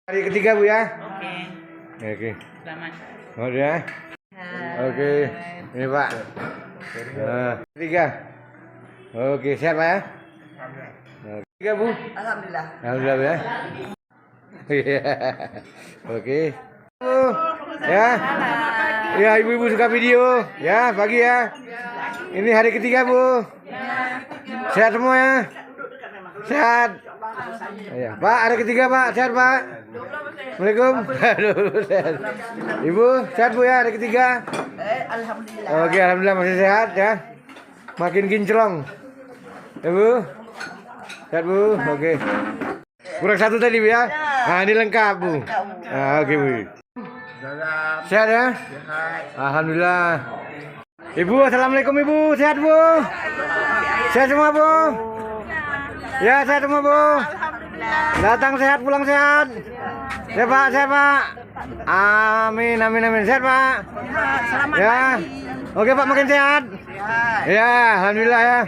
Hari ketiga Bu ya. Oke. Oke. Selamat. Oh ya. Oke. Ini Pak. Nah, ketiga. Oke, siap Pak ya? Nah, ketiga Bu. Alhamdulillah. Alhamdulillah ya. Iya. Oke. Bu. Ya. Ya, ibu-ibu suka video. Ya, pagi ya. Ini hari ketiga Bu. Sehat semua ya. Sehat. Ya, Pak, hari ketiga Pak. Sehat Pak. Assalamualaikum. Sehat. Ibu, sehat Bu ya hari ketiga. Alhamdulillah. Oke, alhamdulillah masih sehat ya. Makin kinclong. Ibu. Sehat Bu. Oke. Kurang satu tadi Bu ya. Nah, ini lengkap Bu. Nah, oke Bu. Sehat ya? Alhamdulillah. Ibu, assalamualaikum Ibu. Sehat Bu? Sehat semua Bu? Ya, sehat semua Bu. Datang sehat, pulang sehat. Ya Pak, sehat Pak. Amin, amin, amin. Sehat Pak. Ya. Oke Pak, makin sehat. Ya, alhamdulillah ya.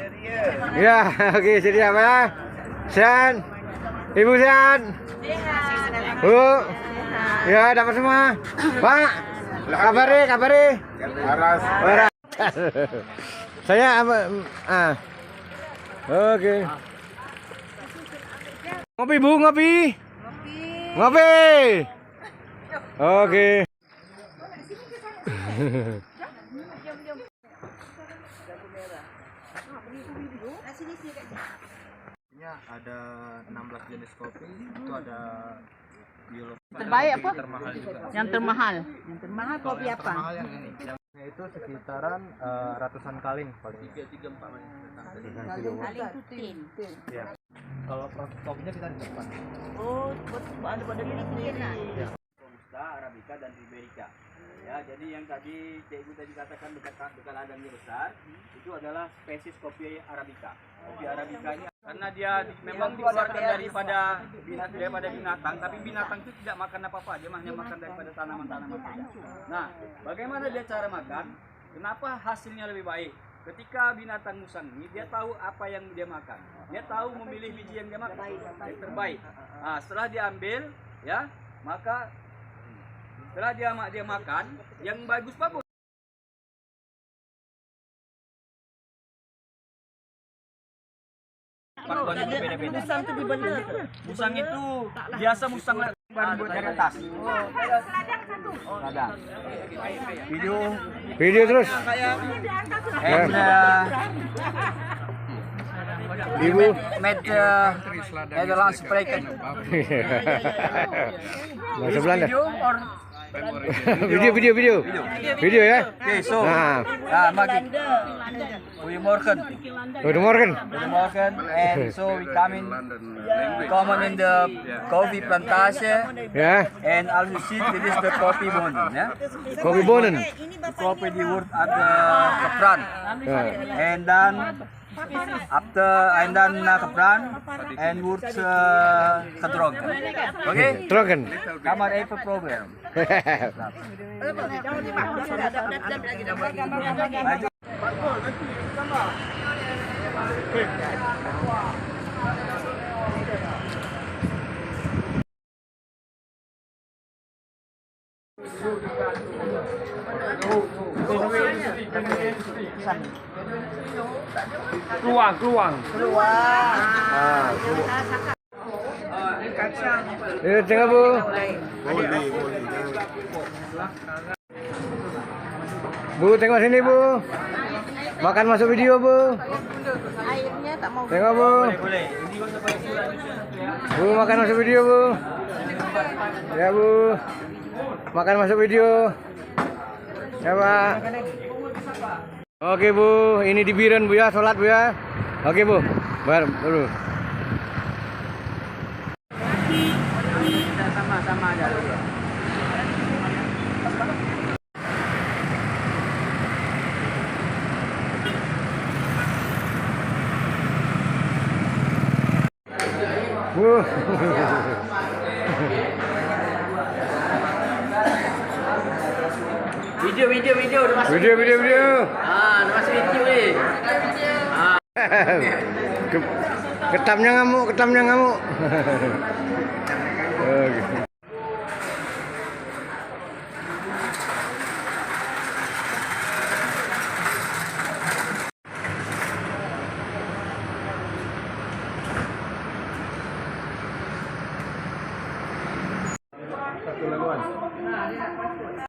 Ya, oke, sedia Pak ya. Sehat. Ibu sehat. Bu. Ya, dapat semua. Pak, kabari. Waras. Saya apa? Oke. Ngopi Bu, ngopi. Ngopi. Oke. Ada 16 jenis kopi, itu ada biologi. Terbaik apa? Termahal juga. Yang termahal. Yang termahal kopi Yang apa? termahal yang ini. Yang itu sekitaran ratusan kaleng paling. 3 4 Paling tutin. Ya. Kalau proses kopinya kita di depan. Oh, ada pada diri lah. Robusta, Arabica dan Liberica. Ya, jadi yang tadi Ibu tadi katakan dekat ladangnya besar, itu adalah spesies kopi Arabica. Kopi Arabica ini karena dia memang dikeluarkan daripada binatang, tapi binatang itu tidak makan apa-apa, dia hanya makan daripada tanaman-tanaman saja. Nah, bagaimana dia cara makan? Kenapa hasilnya lebih baik? Ketika binatang musang ini, dia tahu apa yang dia makan. Dia tahu memilih biji yang dia makan, yang terbaik. Nah, setelah diambil, ya, maka setelah dia makan, yang bagus. Pakuannya berbeda-beda. Musang itu dibener. Musang itu biasa musang baru buat dari atas. Ladang. Video terus. And Ibu. met Nederlands spreken. Bahasa Belanda. Video or Video ya. okay, so Nah. Maggie. Goedemorgen. Goedemorgen. Goedemorgen. And so we come in the coffee plantage. Ya. And as you see, this is the coffee bonen. Yeah? Kopi bonen. Coffee die wordt at the gebrand. Ya. And then gebrand and wordt gedronken. Oké? Dronken. Ga maar even proberen. Keluang. Ah. Ini tengah Bu. Bu, tengok sini Bu. Makan masuk video Bu. Airnya tak mau. Tengok Bu. Boleh. Bu, makan masuk video Bu. Ya Bu. Makan masuk video. Ya Pak. Oke Bu, ini di Biren Bu ya, sholat Bu ya. Oke Bu, baru dulu. Sama-sama aja. Bu. Video udah masuk. Video. Udah masuk video nih. Ketamnya ngamuk. Oh, gitu. Satu laguan.